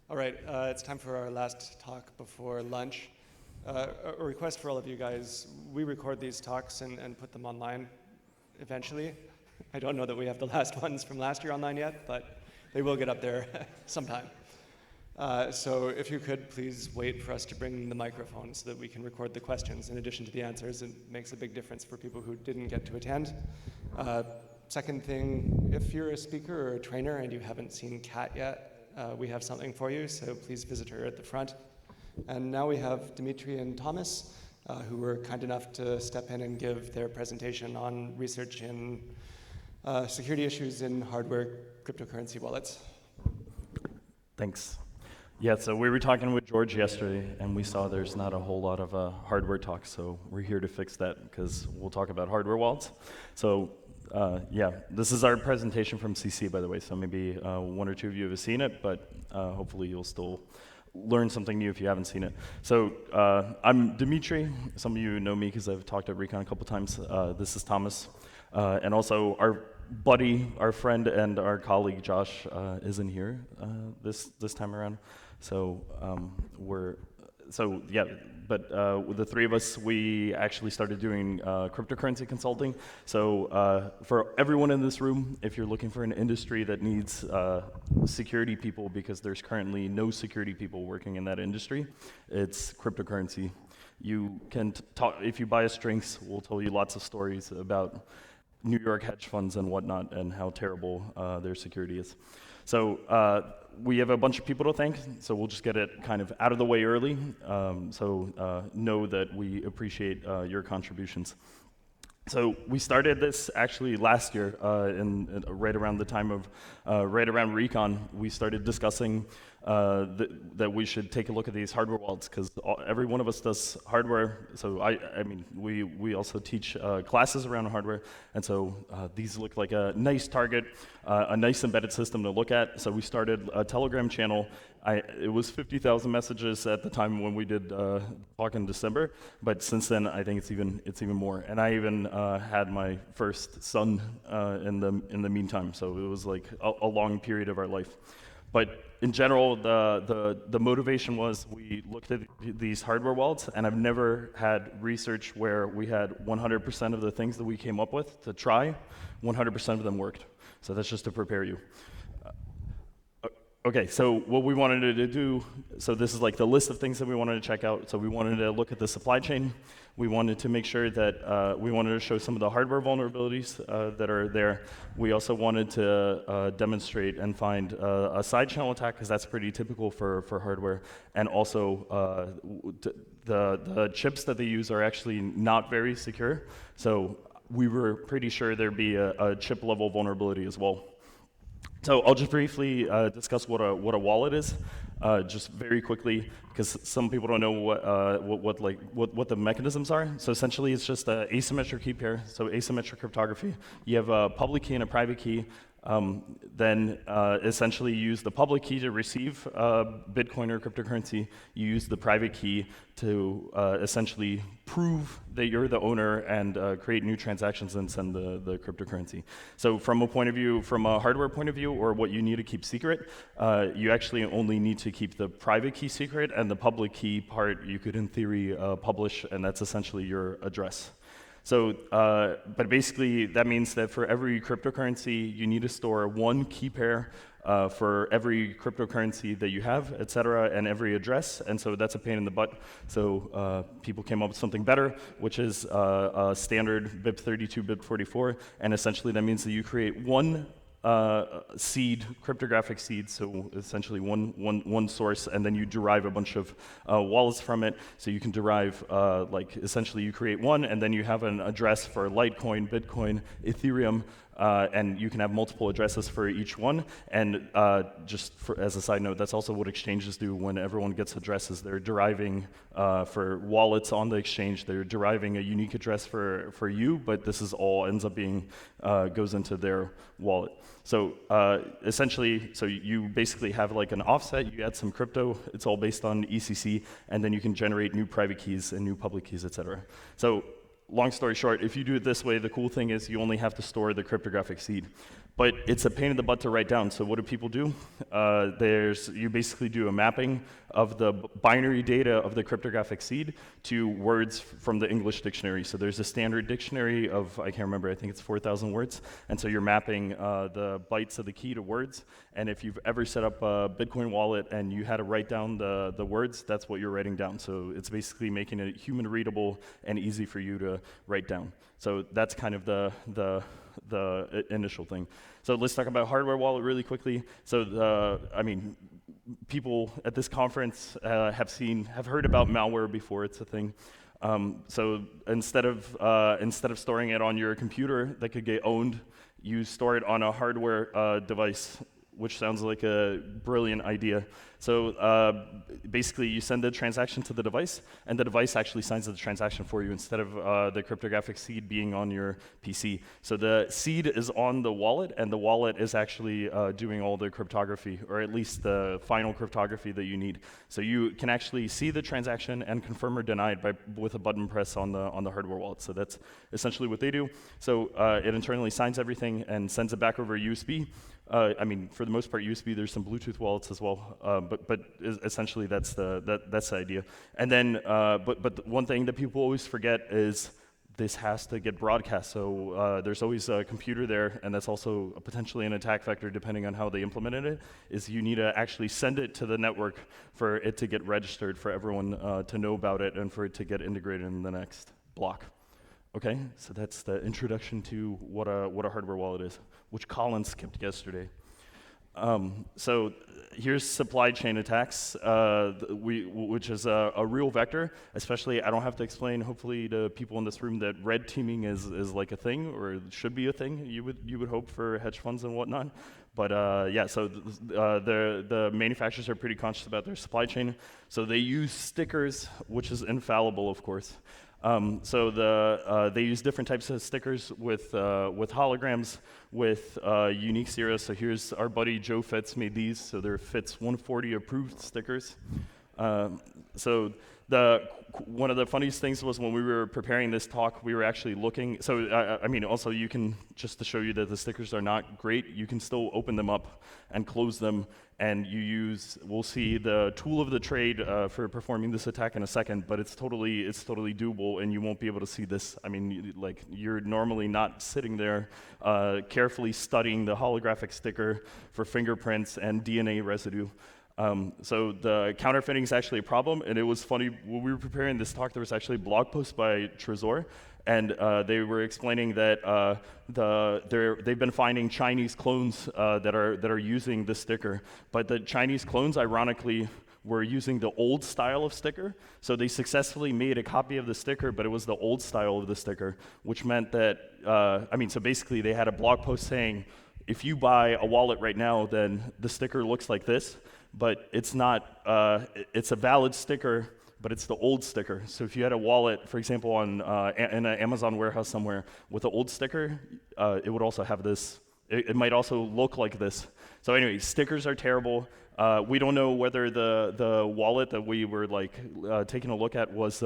All right, it's time for our last talk before lunch. A request for all of you guys, we record these talks and put them online eventually. I don't know that we have the last ones from last year online yet, but they will get up there sometime. So if you could, please wait for us to bring the microphone so that we can record the questions in addition to the answers. It makes a big difference for people who didn't get to attend. Second thing, if you're a speaker or a trainer and you haven't seen Kat yet, we have something for you, so please visit her at the front. And now we have Dmitry and Thomas, who were kind enough to step in and give their presentation on research in security issues in hardware cryptocurrency wallets. Thanks. Yeah, so we were talking with George yesterday, and we saw there's not a whole lot of hardware talk, so we're here to fix that, because we'll talk about hardware wallets. So yeah, this is our presentation from CC, by the way, so maybe one or two of you have seen it, but hopefully you'll still learn something new if you haven't seen it. So I'm Dmitry. Some of you know me because I've talked at Recon a couple times. This is Thomas. And also our buddy, our friend, and our colleague Josh isn't here this time around. So with the three of us, we actually started doing cryptocurrency consulting. So for everyone in this room, if you're looking for an industry that needs security people, because there's currently no security people working in that industry, it's cryptocurrency. You can talk, if you buy us drinks, we'll tell you lots of stories about New York hedge funds and whatnot and how terrible their security is. So we have a bunch of people to thank, so we'll just get it kind of out of the way early. Know that we appreciate your contributions. So we started this actually last year, right around the time of, right around Recon, we started discussing that we should take a look at these hardware wallets, because every one of us does hardware. So I mean, we also teach classes around hardware, and so these look like a nice target, a nice embedded system to look at. So we started a Telegram channel. It was 50,000 messages at the time when we did talk in December, but since then I think it's even more. And I even had my first son in the meantime, so it was like a long period of our life. But in general, the motivation was we looked at these hardware wallets, and I've never had research where we had 100% of the things that we came up with to try, 100% of them worked. So that's just to prepare you. Okay, so what we wanted to do, so this is like the list of things that we wanted to check out. So we wanted to look at the supply chain. We wanted to make sure that we wanted to show some of the hardware vulnerabilities that are there. We also wanted to demonstrate and find a side channel attack, because that's pretty typical for hardware. And also the chips that they use are actually not very secure. So we were pretty sure there'd be a chip level vulnerability as well. So I'll just briefly discuss what a wallet is, just very quickly, because some people don't know what the mechanisms are. So essentially, it's just an asymmetric key pair. So asymmetric cryptography. You have a public key and a private key. Then essentially you use the public key to receive Bitcoin or cryptocurrency. You use the private key to essentially prove that you're the owner and create new transactions and send the cryptocurrency. So from a hardware point of view, or what you need to keep secret, you actually only need to keep the private key secret, and the public key part you could in theory publish, and that's essentially your address. So, but basically that means that for every cryptocurrency, you need to store one key pair for every cryptocurrency that you have, et cetera, and every address. And so that's a pain in the butt. So people came up with something better, which is a standard BIP32, BIP44. And essentially that means that you create one cryptographic seed, so essentially one source, and then you derive a bunch of wallets from it. So you can derive, essentially you create one, and then you have an address for Litecoin, Bitcoin, Ethereum, and you can have multiple addresses for each one. And as a side note, that's also what exchanges do when everyone gets addresses. They're deriving, for wallets on the exchange, they're deriving a unique address for you, but this is all ends up being, goes into their wallet. So essentially, so you basically have like an offset, you add some crypto, it's all based on ECC, and then you can generate new private keys and new public keys, et cetera. So long story short, if you do it this way, the cool thing is you only have to store the cryptographic seed. but it's a pain in the butt to write down. So what do people do? You basically do a mapping of the binary data of the cryptographic seed to words from the English dictionary. So there's a standard dictionary of, I can't remember, I think it's 4,000 words. And so you're mapping the bytes of the key to words. And if you've ever set up a Bitcoin wallet and you had to write down the words, that's what you're writing down. So it's basically making it human readable and easy for you to write down. So that's kind of the initial thing. So let's talk about hardware wallet really quickly. So people at this conference have heard about malware before. It's a thing. So instead of storing it on your computer that could get owned, you store it on a hardware device, which sounds like a brilliant idea. So basically, you send the transaction to the device, and the device actually signs the transaction for you instead of the cryptographic seed being on your PC. So the seed is on the wallet, and the wallet is actually doing all the cryptography, or at least the final cryptography that you need. So you can actually see the transaction and confirm or deny it with a button press on the hardware wallet. So that's essentially what they do. So it internally signs everything and sends it back over USB. For the most part, USB. There's some Bluetooth wallets as well, but essentially that's the idea. And then, but one thing that people always forget is this has to get broadcast. So there's always a computer there, and that's also potentially an attack vector depending on how they implemented it. Is you need to actually send it to the network for it to get registered, for everyone to know about it, and for it to get integrated in the next block. Okay, so that's the introduction to what a hardware wallet is, which Colin skipped yesterday. So here's supply chain attacks, which is a real vector. Especially, I don't have to explain, hopefully, to people in this room that red teaming is like a thing, or should be a thing. You would hope for hedge funds and whatnot. But yeah, so the manufacturers are pretty conscious about their supply chain. So they use stickers, which is infallible, of course. They use different types of stickers with holograms, with unique serials. So here's our buddy Joe Fitz made these. So they're Fitz 140 approved stickers. One of the funniest things was when we were preparing this talk, we were actually looking. So also you can, just to show you that the stickers are not great, you can still open them up and close them, and we'll see the tool of the trade for performing this attack in a second, but it's totally doable, and you won't be able to see this. You're normally not sitting there carefully studying the holographic sticker for fingerprints and DNA residue. So the counterfeiting is actually a problem, and it was funny, when we were preparing this talk, there was actually a blog post by Trezor, and they were explaining that they've been finding Chinese clones that are using the sticker, but the Chinese clones, ironically, were using the old style of sticker. So they successfully made a copy of the sticker, but it was the old style of the sticker, which meant that, so basically they had a blog post saying, if you buy a wallet right now, then the sticker looks like this. But it's not, it's a valid sticker, but it's the old sticker. So if you had a wallet, for example, in an Amazon warehouse somewhere with an old sticker, it would also have this. It might also look like this. So anyway, stickers are terrible. We don't know whether the wallet that we were taking a look at was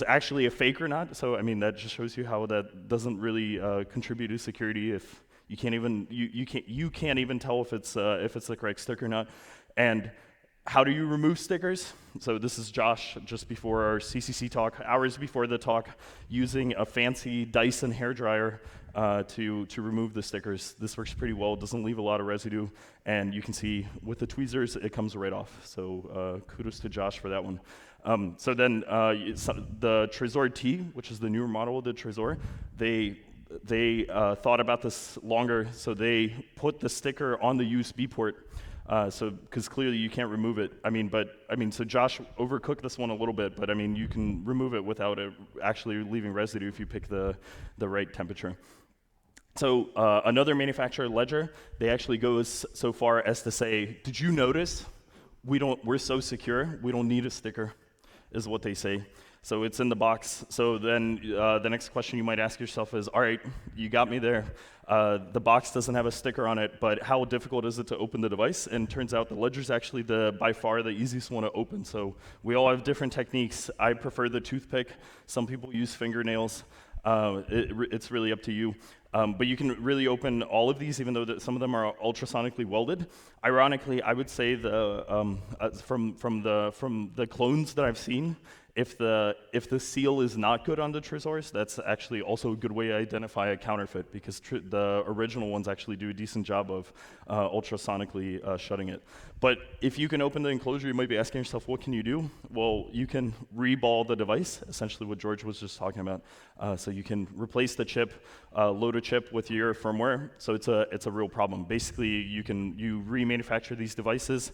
actually a fake or not. So that just shows you how that doesn't really contribute to security if you can't even tell if it's the correct sticker or not. And how do you remove stickers? So this is Josh just before our CCC talk, hours before the talk, using a fancy Dyson hairdryer to remove the stickers. This works pretty well. It doesn't leave a lot of residue, and you can see with the tweezers it comes right off. So kudos to Josh for that one. The Trezor T, which is the newer model of the Trezor, they thought about this longer, so they put the sticker on the USB port, because clearly you can't remove it. So Josh overcooked this one a little bit, but you can remove it without it actually leaving residue if you pick the right temperature. So another manufacturer, Ledger, they actually go so far as to say, did you notice we're so secure, we don't need a sticker, is what they say. So it's in the box. So then the next question you might ask yourself is, all right, you got me there. The box doesn't have a sticker on it, but how difficult is it to open the device? And turns out the Ledger's actually by far the easiest one to open. So we all have different techniques. I prefer the toothpick. Some people use fingernails. It's really up to you. But you can really open all of these, even though some of them are ultrasonically welded. Ironically, I would say from the clones that I've seen, if the seal is not good on the Trezors, that's actually also a good way to identify a counterfeit, because the original ones actually do a decent job of ultrasonically shutting it. But if you can open the enclosure, you might be asking yourself, what can you do? Well, you can reball the device, essentially what George was just talking about. So you can replace the chip, load a chip with your firmware. So it's a real problem. Basically, you remanufacture these devices,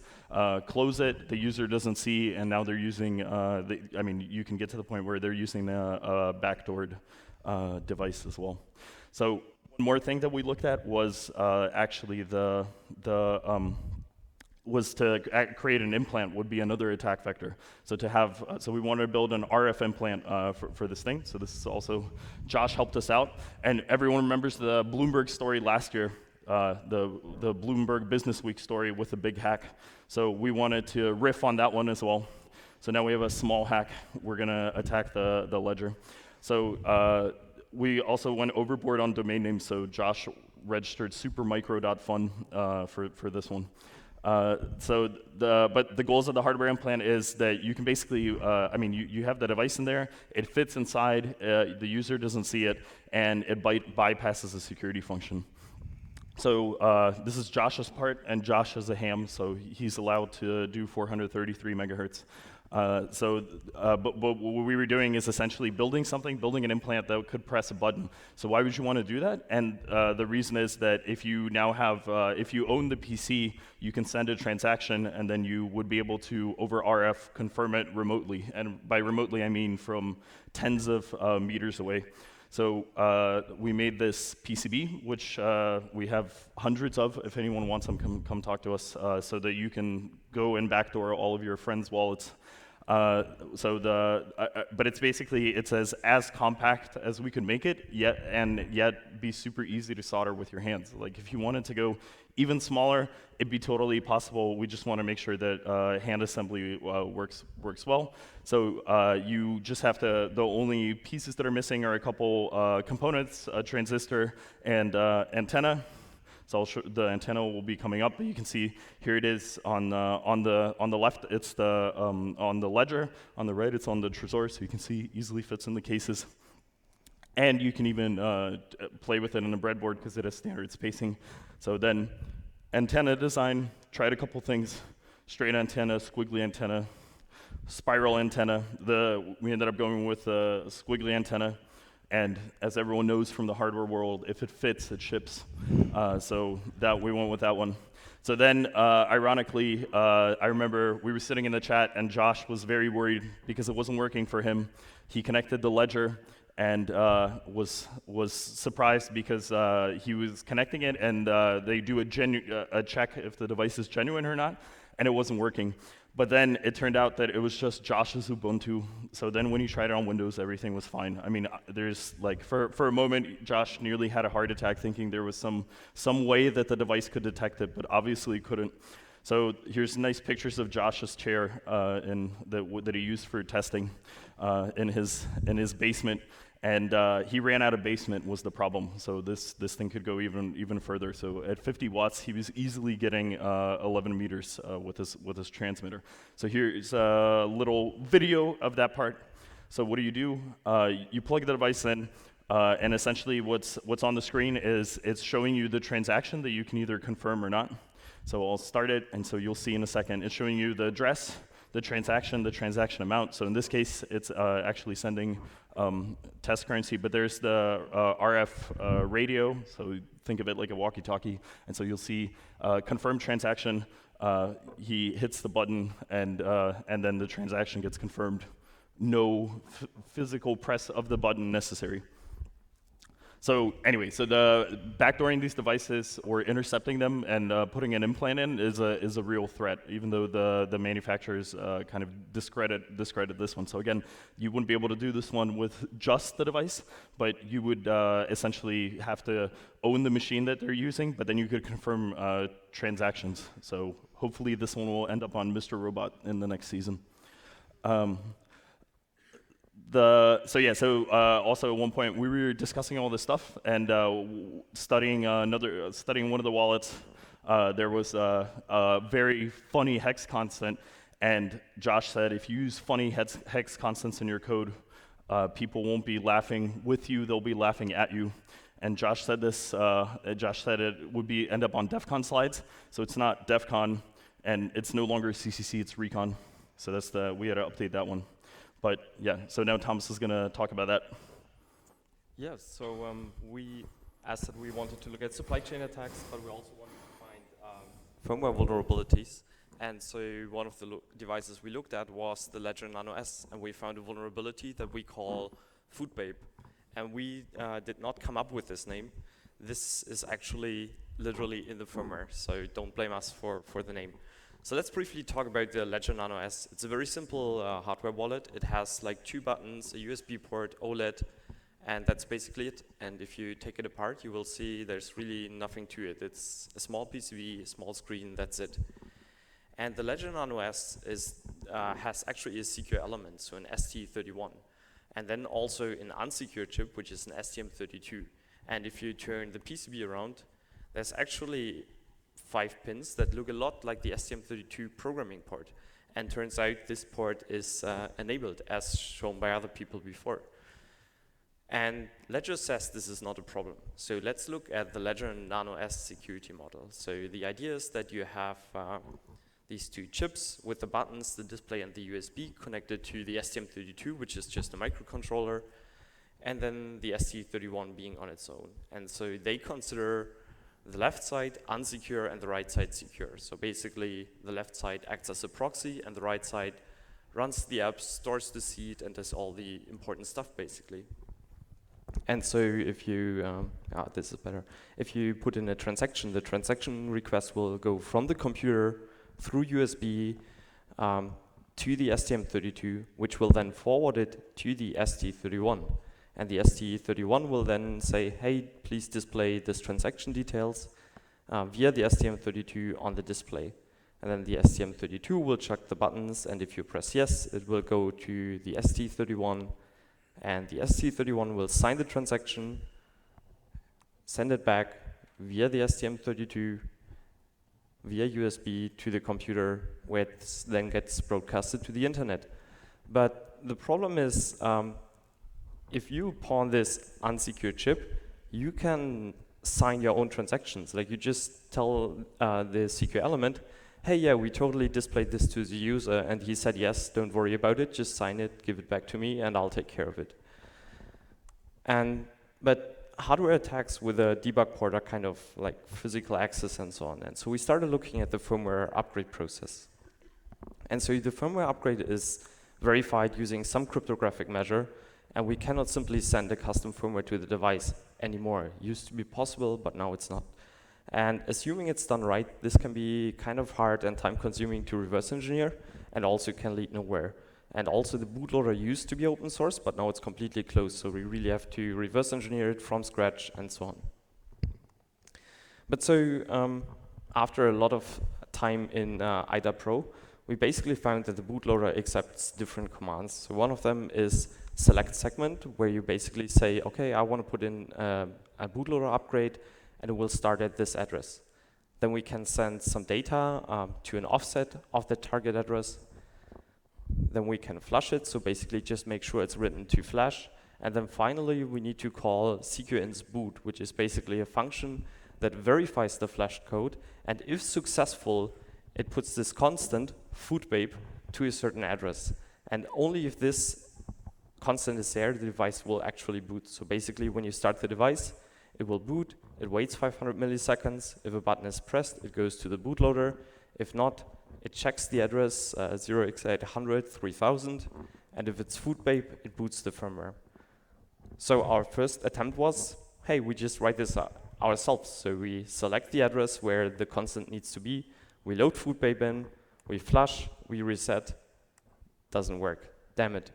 close it, the user doesn't see, and now they're using. You can get to the point where they're using a backdoored device as well. So one more thing that we looked at was actually was to create an implant would be another attack vector. So we wanted to build an RF implant for this thing. So this is also, Josh helped us out. And everyone remembers the Bloomberg story last year, the Bloomberg Business Week story with the big hack. So we wanted to riff on that one as well. So now we have a small hack. We're gonna attack the ledger. So we also went overboard on domain names. So Josh registered supermicro.fun for this one. But the goals of the hardware implant is that you can basically, you have the device in there, it fits inside, the user doesn't see it, and it bypasses the security function. So this is Josh's part, and Josh has a ham, so he's allowed to do 433 megahertz. But what we were doing is essentially building an implant that could press a button. So why would you want to do that? And the reason is that if you now have, if you own the PC, you can send a transaction, and then you would be able to, over RF, confirm it remotely. And by remotely, I mean from tens of meters away. So we made this PCB, which we have hundreds of. If anyone wants them, come talk to us, so that you can go and backdoor all of your friends' wallets. But it's basically, it's as compact as we could make it, yet be super easy to solder with your hands. Like if you wanted to go even smaller, it'd be totally possible. We just want to make sure that hand assembly works well. So you just have to, the only pieces that are missing are a couple components, a transistor and antenna. So the antenna will be coming up, but you can see here it is on the left. It's on the ledger. On the right, it's on the Trezor, so you can see easily fits in the cases. And you can even play with it in a breadboard because it has standard spacing. So then, antenna design. Tried a couple things: straight antenna, squiggly antenna, spiral antenna. We ended up going with a squiggly antenna. And as everyone knows from the hardware world, if it fits, it ships. So that we went with that one. So then, ironically, I remember we were sitting in the chat, and Josh was very worried because it wasn't working for him. He connected the ledger and was surprised because he was connecting it, and they do a check if the device is genuine or not, and it wasn't working. But then it turned out that it was just Josh's Ubuntu. So then when he tried it on Windows, everything was fine. I mean, there's like, for a moment, Josh nearly had a heart attack thinking there was some way that the device could detect it, but obviously couldn't. So here's nice pictures of Josh's chair that he used for testing in his basement. And he ran out of basement was the problem. So this thing could go even further. So at 50 watts, he was easily getting 11 meters with his transmitter. So here's a little video of that part. So what do? You plug the device in, and essentially what's on the screen is it's showing you the transaction that you can either confirm or not. So I'll start it, and so you'll see in a second. It's showing you the address, the transaction amount. So in this case, it's actually sending test currency, but there's the RF radio, so think of it like a walkie-talkie, and so you'll see confirmed transaction, he hits the button, and then the transaction gets confirmed. No physical press of the button necessary. So anyway, so the backdooring these devices or intercepting them and putting an implant in is a real threat, even though the manufacturers kind of discredit this one. So again, you wouldn't be able to do this one with just the device, but you would essentially have to own the machine that they're using, but then you could confirm transactions. So hopefully this one will end up on Mr. Robot in the next season. Also at one point we were discussing all this stuff and studying one of the wallets. There was a very funny hex constant, and Josh said if you use funny hex constants in your code, people won't be laughing with you; they'll be laughing at you. And Josh said this. Josh said it would end up on DEF CON slides, so it's not DEF CON, and it's no longer CCC; it's Recon. So we had to update that one. But yeah, so now Thomas is going to talk about that. Yes, so as said, we wanted to look at supply chain attacks, but we also wanted to find firmware vulnerabilities. And so one of the devices we looked at was the Ledger Nano S, and we found a vulnerability that we call Food Babe. And we did not come up with this name. This is actually literally in the firmware, so don't blame us for the name. So let's briefly talk about the Ledger Nano S. It's a very simple hardware wallet. It has like 2 buttons, a USB port, OLED, and that's basically it. And if you take it apart, you will see there's really nothing to it. It's a small PCB, a small screen, that's it. And the Ledger Nano S has actually a secure element, so an ST31. And then also an unsecure chip, which is an STM32. And if you turn the PCB around, there's actually 5 pins that look a lot like the STM32 programming port. And turns out this port is enabled, as shown by other people before. And Ledger says this is not a problem. So let's look at the Ledger Nano S security model. So the idea is that you have these 2 chips with the buttons, the display, and the USB connected to the STM32, which is just a microcontroller, and then the ST31 being on its own. And so they consider the left side unsecure and the right side secure. So basically, the left side acts as a proxy, and the right side runs the app, stores the seed, and does all the important stuff, basically. And so if you, this is better. If you put in a transaction, the transaction request will go from the computer through USB to the STM32, which will then forward it to the ST31. And the ST31 will then say, hey, please display this transaction details via the STM32 on the display. And then the STM32 will check the buttons, and if you press yes, it will go to the ST31, and the ST31 will sign the transaction, send it back via the STM32, via USB to the computer, where it then gets broadcasted to the internet. But the problem is, if you pawn this unsecured chip, you can sign your own transactions. Like you just tell the secure element, hey, yeah, we totally displayed this to the user, and he said, yes, don't worry about it, just sign it, give it back to me, and I'll take care of it. But hardware attacks with a debug port are kind of like physical access and so on. And so we started looking at the firmware upgrade process. And so the firmware upgrade is verified using some cryptographic measure, and we cannot simply send a custom firmware to the device anymore. It used to be possible, but now it's not. And assuming it's done right, this can be kind of hard and time-consuming to reverse engineer, and also can lead nowhere. And also the bootloader used to be open source, but now it's completely closed, so we really have to reverse engineer it from scratch and so on. But so after a lot of time in IDA Pro, we basically found that the bootloader accepts different commands. So one of them is select segment, where you basically say, okay, I want to put in a bootloader upgrade, and it will start at this address. Then we can send some data to an offset of the target address. Then we can flush it, so basically just make sure it's written to flash. And then finally, we need to call sequence boot, which is basically a function that verifies the flashed code, and if successful, it puts this constant, foodbabe, to a certain address. And only if this constant is there, the device will actually boot. So basically, when you start the device, it will boot, it waits 500 milliseconds. If a button is pressed, it goes to the bootloader. If not, it checks the address 0x800 3000, and if it's foodbabe, it boots the firmware. So our first attempt was, hey, we just write this ourselves. So we select the address where the constant needs to be, we load foodbabe in, we flush, we reset. Doesn't work, damn it.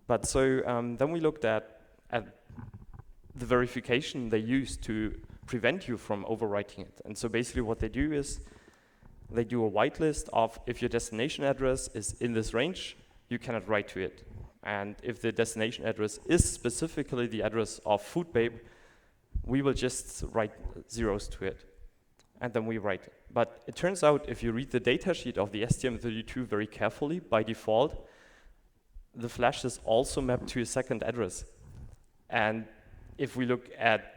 But so then we looked at the verification they use to prevent you from overwriting it. And so basically what they do is they do a whitelist of if your destination address is in this range, you cannot write to it. And if the destination address is specifically the address of foodbabe, we will just write zeros to it. And then we write it. But it turns out if you read the datasheet of the STM32 very carefully, by default, the flash is also mapped to a second address. And if we look at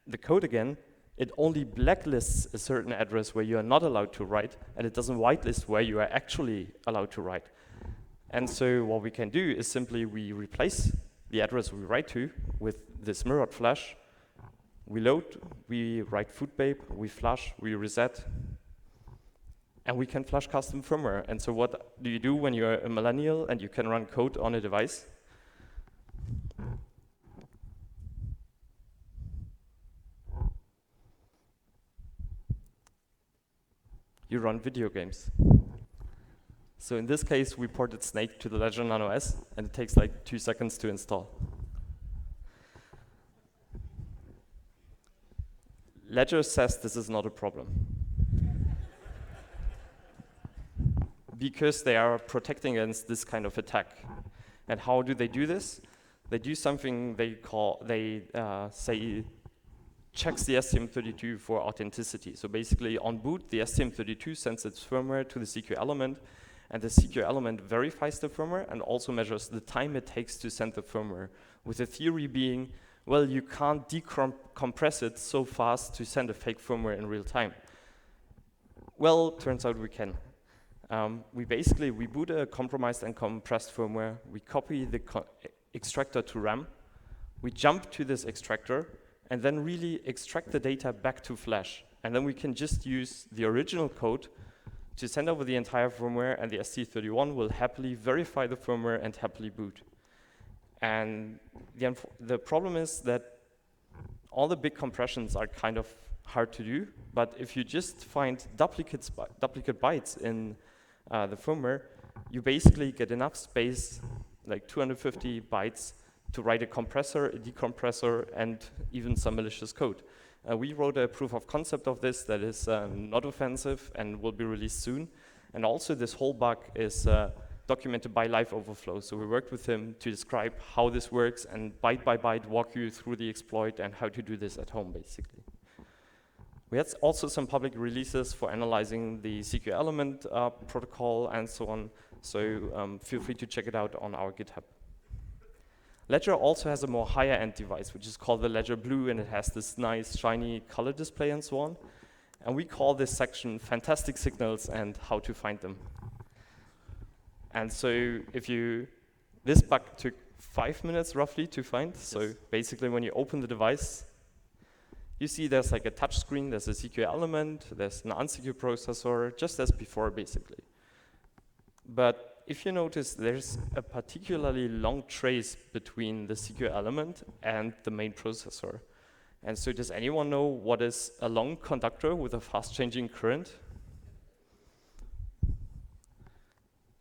the code again, it only blacklists a certain address where you are not allowed to write, and it doesn't whitelist where you are actually allowed to write. And so what we can do is simply we replace the address we write to with this mirrored flash. We load, we write foodbabe, we flush, we reset, and we can flush custom firmware. And so what do you do when you're a millennial and you can run code on a device? You run video games. So in this case, we ported Snake to the Ledger Nano S, and it takes like 2 seconds to install. Ledger says this is not a problem. Because they are protecting against this kind of attack. And how do they do this? They do something they say checks the STM32 for authenticity. So basically on boot, the STM32 sends its firmware to the CQ element, and the CQ element verifies the firmware and also measures the time it takes to send the firmware, with the theory being, well, you can't decompress it so fast to send a fake firmware in real time. Well, turns out we can. We boot a compromised and compressed firmware, we copy the extractor to RAM, we jump to this extractor, and then really extract the data back to flash. And then we can just use the original code to send over the entire firmware, and the ST31 will happily verify the firmware and happily boot. And the problem is that all the big compressions are kind of hard to do, but if you just find duplicate bytes in the firmware, you basically get enough space, like 250 bytes, to write a compressor, a decompressor, and even some malicious code. We wrote a proof of concept of this that is not offensive and will be released soon. And also this whole bug is documented by Live Overflow. So we worked with him to describe how this works and byte by byte walk you through the exploit and how to do this at home, basically. We had also some public releases for analyzing the CQ element protocol and so on. So feel free to check it out on our GitHub. Ledger also has a more higher end device, which is called the Ledger Blue, and it has this nice shiny color display and so on. And we call this section Fantastic Signals and How to Find Them. And so this bug took 5 minutes roughly to find. Yes. So basically when you open the device, you see there's like a touch screen, there's a CQ element, there's an unsecure processor, just as before basically. But if you notice, there's a particularly long trace between the CQ element and the main processor. And so does anyone know what is a long conductor with a fast changing current?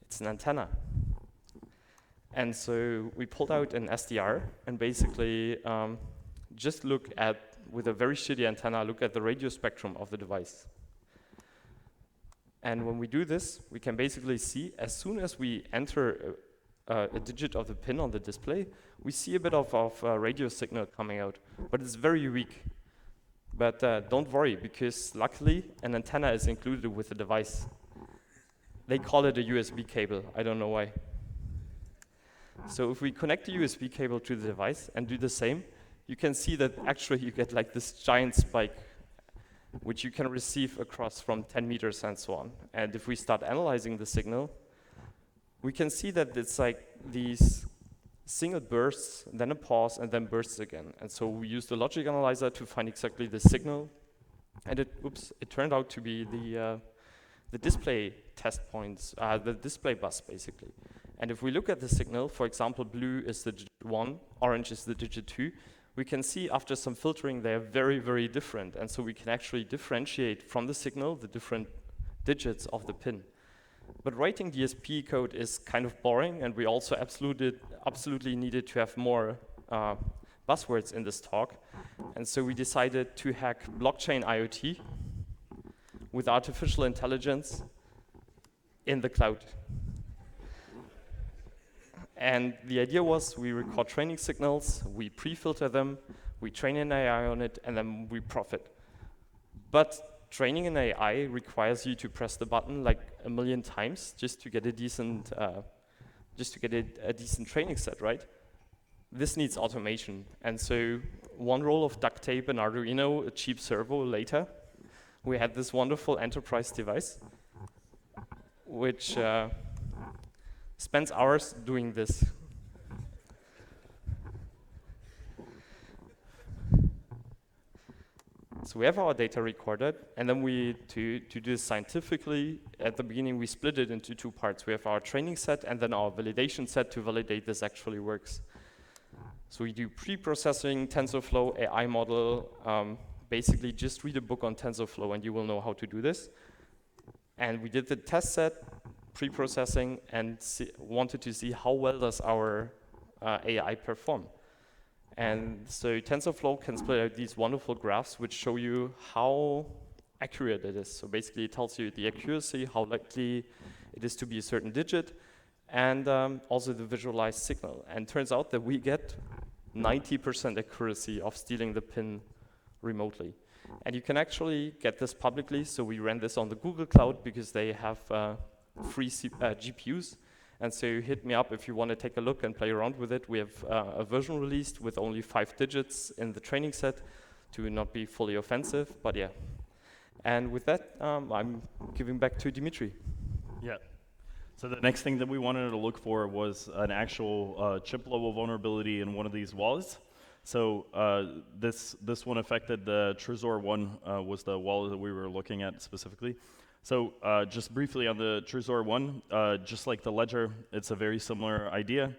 It's an antenna. And so we pulled out an SDR and basically just look at, with a very shitty antenna, look at the radio spectrum of the device. And when we do this, we can basically see, as soon as we enter a digit of the pin on the display, we see a bit of a radio signal coming out, but it's very weak. But don't worry, because luckily an antenna is included with the device. They call it a USB cable, I don't know why. So if we connect the USB cable to the device and do the same, you can see that actually you get like this giant spike, which you can receive across from 10 meters and so on. And if we start analyzing the signal, we can see that it's like these single bursts, then a pause, and then bursts again. And so we used the logic analyzer to find exactly the signal. And it turned out to be the display test points, the display bus, basically. And if we look at the signal, for example, blue is the digit 1, orange is the digit 2, we can see after some filtering they are very, very different. And so we can actually differentiate from the signal the different digits of the pin. But writing DSP code is kind of boring, and we also absolutely needed to have more buzzwords in this talk. And so we decided to hack blockchain IoT with artificial intelligence in the cloud. And the idea was we record training signals, we pre-filter them, we train an AI on it, and then we profit. But training an AI requires you to press the button like 1,000,000 times just to get a decent, a decent training set, right? This needs automation. And so one roll of duct tape, an Arduino, a cheap servo later, we had this wonderful enterprise device, which spends hours doing this. So we have our data recorded, and then to do this scientifically, at the beginning we split it into 2 parts. We have our training set and then our validation set to validate this actually works. So we do pre-processing, TensorFlow, AI model, basically just read a book on TensorFlow and you will know how to do this. And we did the test set, pre-processing, and wanted to see how well does our AI perform. And so TensorFlow can split out these wonderful graphs which show you how accurate it is. So basically it tells you the accuracy, how likely it is to be a certain digit, and also the visualized signal. And turns out that we get 90% accuracy of stealing the pin remotely. And you can actually get this publicly, so we ran this on the Google Cloud because they have free GPUs. And so hit me up if you want to take a look and play around with it. We have a version released with only 5 digits in the training set to not be fully offensive, but yeah. And with that, I'm giving back to Dmitry. Yeah. So the next thing that we wanted to look for was an actual chip-level vulnerability in one of these wallets. So this one affected the Trezor one, was the wallet that we were looking at specifically. So just briefly on the Trezor one, just like the Ledger, it's a very similar idea.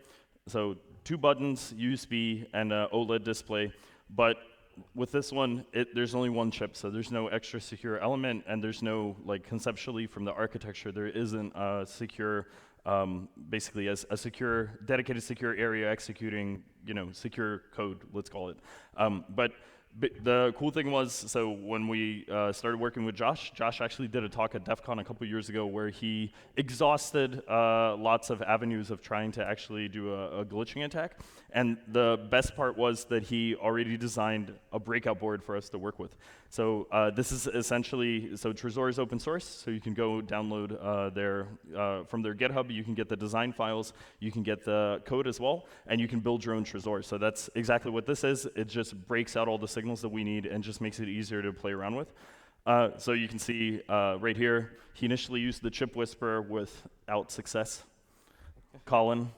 So 2 buttons, USB, and an OLED display. But with this one, there's only 1 chip, so there's no extra secure element, and there's no, like, conceptually from the architecture, there isn't a secure, basically a secure, dedicated secure area executing, secure code, let's call it. But the cool thing was, so when we started working with Josh actually did a talk at DEF CON a couple years ago where he exhausted lots of avenues of trying to actually do a glitching attack. And the best part was that he already designed a breakout board for us to work with. So this is essentially, so Trezor is open source, so you can go download from their GitHub, you can get the design files, you can get the code as well, and you can build your own Trezor. So that's exactly what this is. It just breaks out all the signals that we need and just makes it easier to play around with. So you can see right here, he initially used the chip whisperer without success. Colin.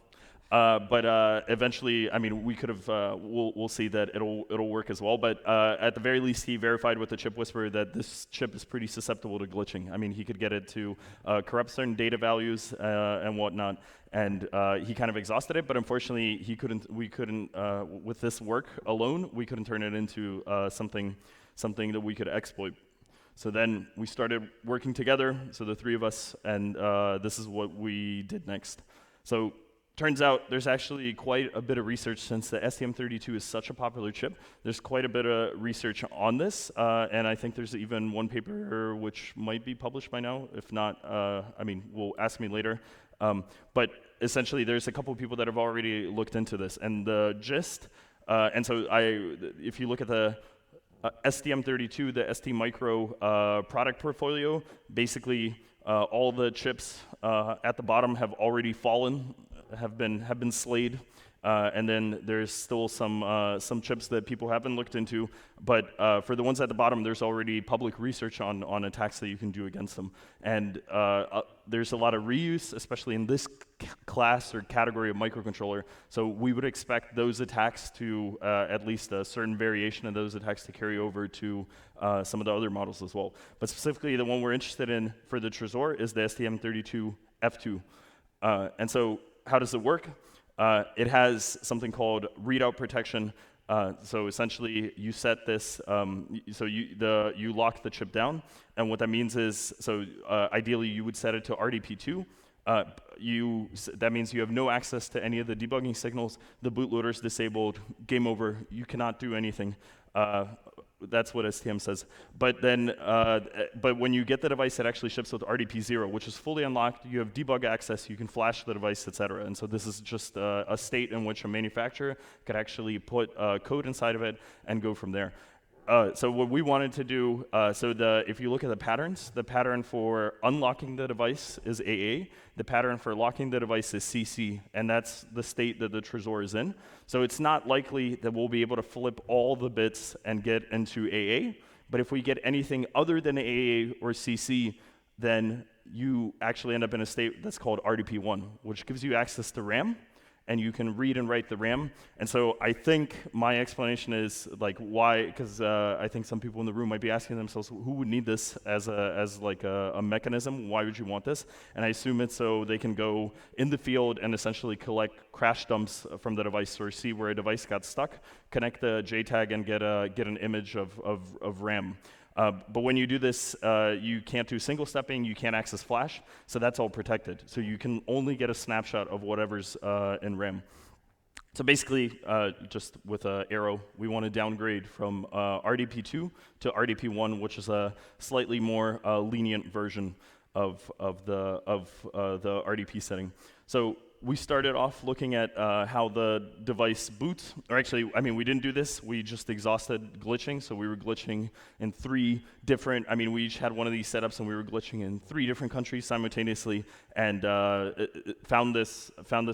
But eventually, I mean, we could have, we'll see that it'll work as well. But at the very least, he verified with the chip whisperer that this chip is pretty susceptible to glitching. I mean, he could get it to corrupt certain data values and whatnot. And he kind of exhausted it, but unfortunately, we couldn't, with this work alone, we couldn't turn it into something that we could exploit. So then we started working together, so the 3 of us, and this is what we did next. So turns out there's actually quite a bit of research since the STM32 is such a popular chip. There's quite a bit of research on this, and I think there's even one paper which might be published by now. If not, I mean, will ask me later. But essentially, there's a couple of people that have already looked into this, and the gist. And so, if you look at the STM32, the ST Micro product portfolio, basically all the chips at the bottom have already fallen, have been slayed, and then there's still some chips that people haven't looked into. But for the ones at the bottom, there's already public research on attacks that you can do against them, and there's a lot of reuse, especially in this class or category of microcontroller. So we would expect those attacks to, at least a certain variation of those attacks, to carry over to some of the other models as well. But specifically, the one we're interested in for the Trezor is the STM32F2. And so how does it work? It has something called readout protection. So essentially, you set this, so you lock the chip down, and what that means is, so ideally you would set it to RDP2. That means you have no access to any of the debugging signals. The bootloader is disabled. Game over. You cannot do anything. That's what STM says. But then, but when you get the device, it actually ships with RDP0, which is fully unlocked. You have debug access. You can flash the device, etc. And so this is just a state in which a manufacturer could actually put code inside of it and go from there. So what we wanted to do, if you look at the patterns, the pattern for unlocking the device is AA. The pattern for locking the device is CC, and that's the state that the Trezor is in. So it's not likely that we'll be able to flip all the bits and get into AA, but if we get anything other than AA or CC, then you actually end up in a state that's called RDP1, which gives you access to RAM, and you can read and write the RAM. And so I think my explanation is like why, because I think some people in the room might be asking themselves, who would need this as a mechanism? Why would you want this? And I assume it's so they can go in the field and essentially collect crash dumps from the device or see where a device got stuck, connect the JTAG and get an image of RAM. But when you do this, you can't do single stepping, you can't access flash, so that's all protected. So you can only get a snapshot of whatever's in RAM. So basically, just with an arrow, we want to downgrade from RDP2 to RDP1, which is a slightly more lenient version of the RDP setting. So we started off looking at how the device boots, or actually, I mean, we didn't do this, we just exhausted glitching, so we were glitching in 3 different, I mean, we each had one of these setups and we were glitching in 3 different countries simultaneously, and found this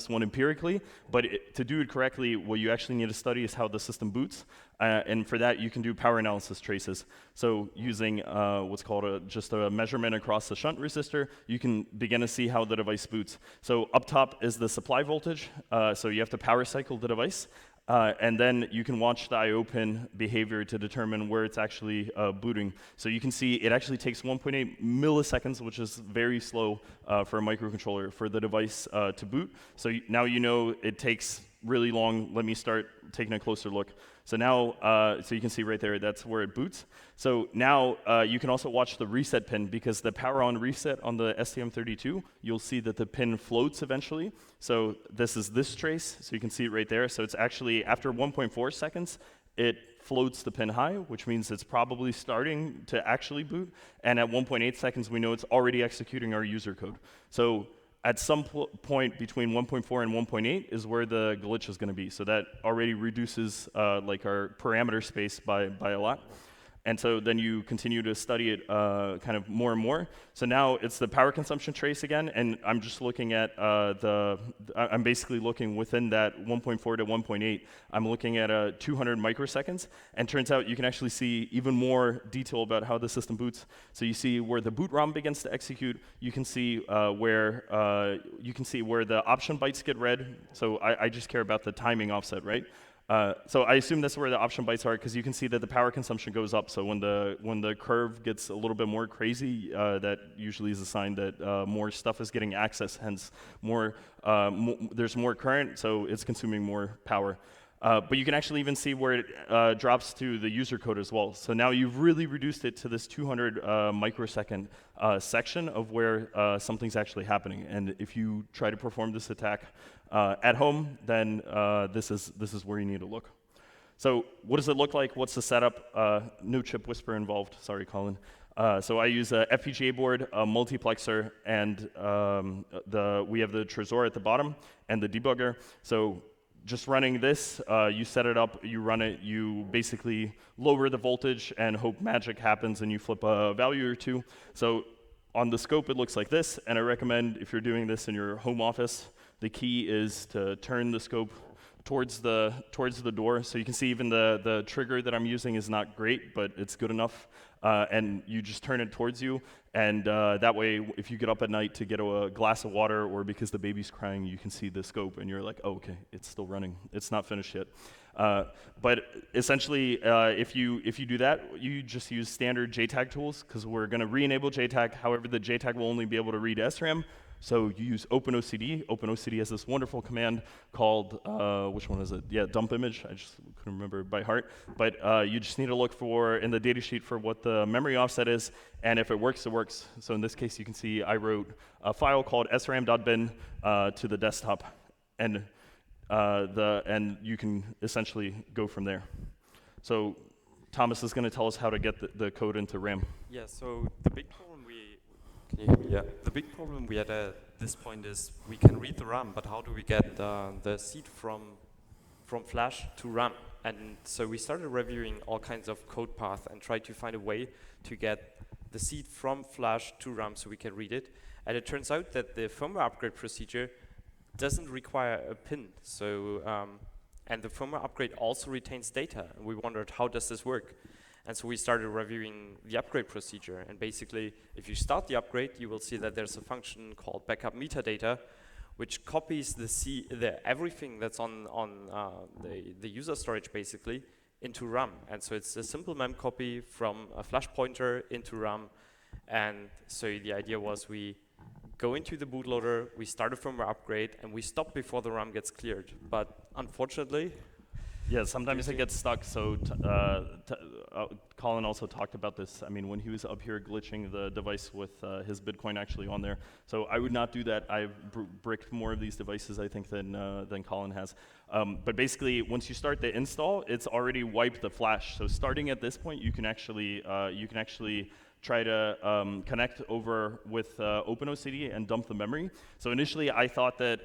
one empirically, but to do it correctly, what you actually need to study is how the system boots, and for that, you can do power analysis traces. So using what's called just a measurement across the shunt resistor, you can begin to see how the device boots. So up top is the supply voltage, so you have to power cycle the device, and then you can watch the I/O pin behavior to determine where it's actually booting. So you can see it actually takes 1.8 milliseconds, which is very slow for a microcontroller, for the device to boot. So now you know it takes really long. Let me start taking a closer look. So now, so you can see right there, that's where it boots. So now you can also watch the reset pin, because the power on reset on the STM32, you'll see that the pin floats eventually. So this is this trace, so you can see it right there. So it's actually, after 1.4 seconds, it floats the pin high, which means it's probably starting to actually boot. And at 1.8 seconds, we know it's already executing our user code. So at some point between 1.4 and 1.8 is where the glitch is going to be. So that already reduces like our parameter space by a lot. And so then you continue to study it kind of more and more. So now it's the power consumption trace again, and I'm just looking at I'm basically looking within that 1.4 to 1.8. I'm looking at 200 microseconds, and turns out you can actually see even more detail about how the system boots. So you see where the boot ROM begins to execute. You can see where the option bytes get read. So I just care about the timing offset, right? So I assume that's where the option bytes are, because you can see that the power consumption goes up. So when the curve gets a little bit more crazy, that usually is a sign that more stuff is getting access, hence there's more current, so it's consuming more power. But you can actually even see where it drops to the user code as well. So now you've really reduced it to this 200 microsecond section of where something's actually happening. And if you try to perform this attack at home, then this is where you need to look. So what does it look like? What's the setup? No chip whisper involved. Sorry, Colin. So I use a FPGA board, a multiplexer, and we have the Trezor at the bottom and the debugger. So just running this, you set it up, you run it, you basically lower the voltage and hope magic happens and you flip a value or two. So on the scope, it looks like this, and I recommend if you're doing this in your home office, the key is to turn the scope towards the door. So you can see even the trigger that I'm using is not great, but it's good enough. And you just turn it towards you, and that way, if you get up at night to get a glass of water or because the baby's crying, you can see the scope, and you're like, oh, okay, it's still running. It's not finished yet. But essentially, if you do that, you just use standard JTAG tools, because we're going to re-enable JTAG. However, the JTAG will only be able to read SRAM. So you use OpenOCD. OpenOCD has this wonderful command called, which one is it? Yeah, dump image. I just couldn't remember it by heart. But you just need to look for, in the datasheet, for what the memory offset is. And if it works, it works. So in this case, you can see I wrote a file called sram.bin to the desktop. And you can essentially go from there. So Thomas is going to tell us how to get the code into RAM. Yeah, so the big problem can you hear me? Yeah. The big problem we had at this point is we can read the RAM, but how do we get the seed from flash to RAM? And so we started reviewing all kinds of code paths and tried to find a way to get the seed from flash to RAM so we can read it. And it turns out that the firmware upgrade procedure doesn't require a pin. So, and the firmware upgrade also retains data. And we wondered, how does this work? And so we started reviewing the upgrade procedure. And basically, if you start the upgrade, you will see that there's a function called backup metadata, which copies everything that's on the user storage, basically, into RAM. And so it's a simple mem copy from a flash pointer into RAM. And so the idea was we go into the bootloader, we start a firmware upgrade, and we stop before the RAM gets cleared. But unfortunately, yeah, sometimes it gets stuck. So Colin also talked about this. I mean, when he was up here glitching the device with his Bitcoin actually on there. So I would not do that. I've bricked more of these devices, I think, than Colin has. But basically, once you start the install, it's already wiped the flash. So starting at this point, you can actually try to connect over with OpenOCD and dump the memory. So initially I thought that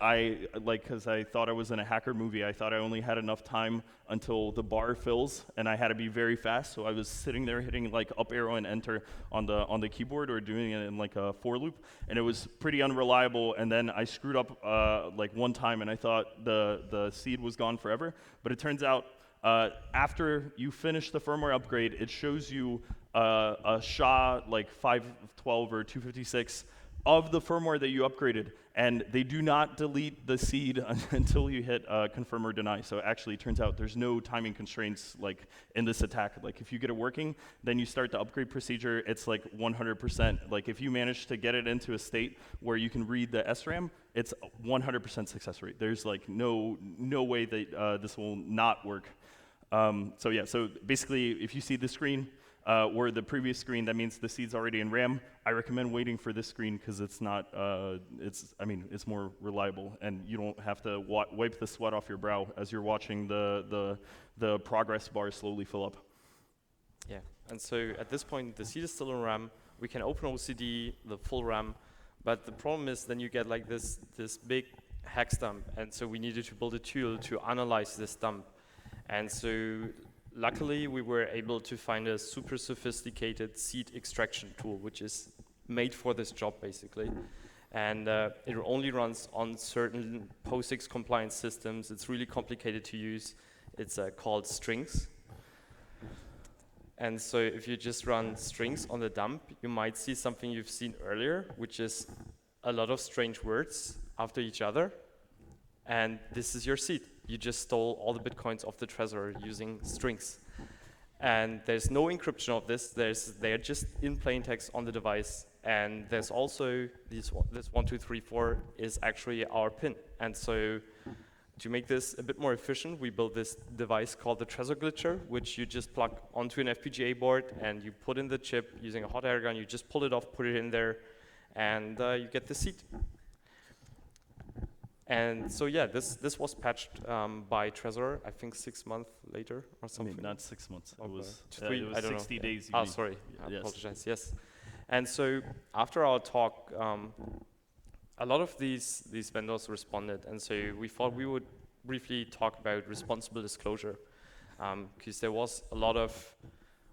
because I thought I was in a hacker movie, I thought I only had enough time until the bar fills and I had to be very fast. So I was sitting there hitting like up arrow and enter on the keyboard or doing it in like a for loop. And it was pretty unreliable. And then I screwed up like one time and I thought the seed was gone forever. But it turns out after you finish the firmware upgrade, it shows you a SHA like 512 or 256 of the firmware that you upgraded, and they do not delete the seed until you hit confirm or deny. So actually, it turns out there's no timing constraints like in this attack. Like if you get it working, then you start the upgrade procedure. It's like 100%. Like if you manage to get it into a state where you can read the SRAM, it's 100% success rate. There's like no way that this will not work. So yeah. So basically, if you see the screen. Or the previous screen, that means the seed's already in RAM. I recommend waiting for this screen because it's not, it's more reliable and you don't have to wipe the sweat off your brow as you're watching the progress bar slowly fill up. Yeah, and so at this point, the seed is still in RAM. We can open OCD, the full RAM, but the problem is then you get like this big hex dump, and so we needed to build a tool to analyze this dump. And so luckily, we were able to find a super sophisticated seed extraction tool, which is made for this job, basically. And it only runs on certain POSIX compliant systems. It's really complicated to use. It's called strings. And so if you just run strings on the dump, you might see something you've seen earlier, which is a lot of strange words after each other. And this is your seed. You just stole all the bitcoins off the Trezor using strings. And there's no encryption of this. They're just in plain text on the device. And there's also this 1, 2, 3, 4 is actually our pin. And so to make this a bit more efficient, we built this device called the Trezor Glitcher, which you just plug onto an FPGA board and you put in the chip using a hot air gun. You just pull it off, put it in there, and you get the seed. And so yeah, this was patched by Trezor, I think 6 months later or something. I mean, not 6 months. It was, it was 60 days. Oh, sorry. I Yes. apologize. Yes. And so after our talk, a lot of these vendors responded, and so we thought we would briefly talk about responsible disclosure, because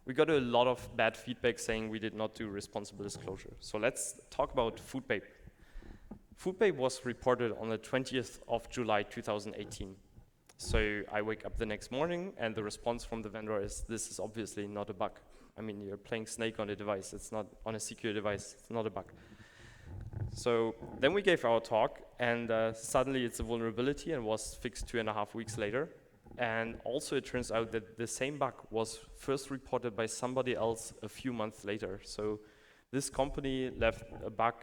we got a lot of bad feedback saying we did not do responsible disclosure. So let's talk about FoodBabe. FoodBabe was reported on the 20th of July 2018. So I wake up the next morning and the response from the vendor is, this is obviously not a bug. I mean, you're playing Snake on a device. It's not on a secure device. It's not a bug. So then we gave our talk and suddenly it's a vulnerability and was fixed 2.5 weeks later. And also it turns out that the same bug was first reported by somebody else a few months later. So this company left a bug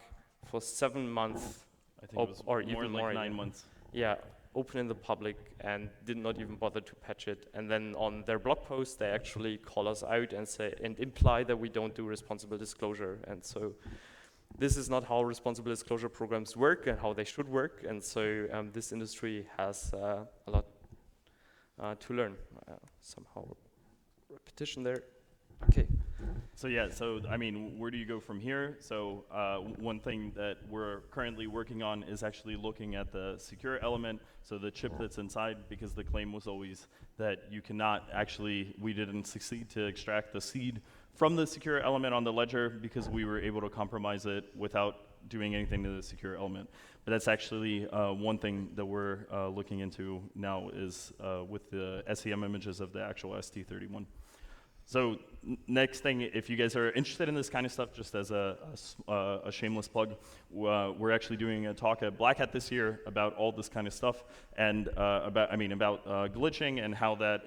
for 7 months, I think it was or more even like more. 9 months. Yeah, open in the public and did not even bother to patch it. And then on their blog post, they actually call us out and say and imply that we don't do responsible disclosure. And so this is not how responsible disclosure programs work and how they should work. And so this industry has a lot to learn somehow. repetition there. Okay. So yeah, so I mean, where do you go from here? So one thing that we're currently working on is actually looking at the secure element, so the chip that's inside, because the claim was always that you cannot actually, we didn't succeed to extract the seed from the secure element on the ledger because we were able to compromise it without doing anything to the secure element. But that's actually one thing that we're looking into now is with the SEM images of the actual ST31. So next thing, if you guys are interested in this kind of stuff, just as a shameless plug, we're actually doing a talk at Black Hat this year about all this kind of stuff and about glitching and how that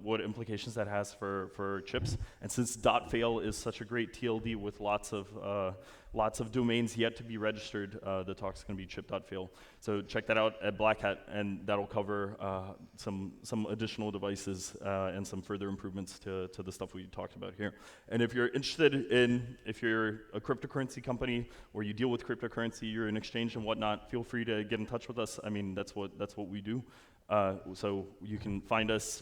what implications that has for chips. And since .fail is such a great TLD with lots of domains yet to be registered, the talk's going to be chip.fail. So check that out at Black Hat, and that'll cover some additional devices and some further improvements to the stuff we talked about here. And if you're interested in, if you're a cryptocurrency company or you deal with cryptocurrency, you're an exchange and whatnot, feel free to get in touch with us. I mean, that's what we do. So you can find us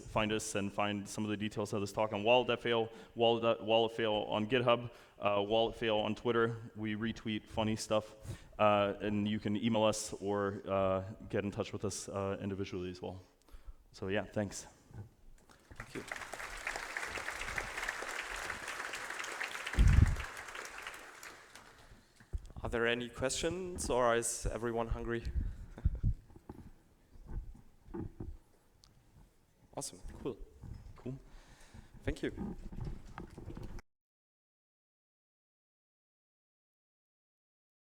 and find some of the details of this talk on Wallet.fail, Wallet.fail on GitHub, Wallet.fail on Twitter. We retweet funny stuff, and you can email us or get in touch with us individually as well. So yeah, thanks. Thank you. Are there any questions, or is everyone hungry? Awesome, cool. Cool. Thank you.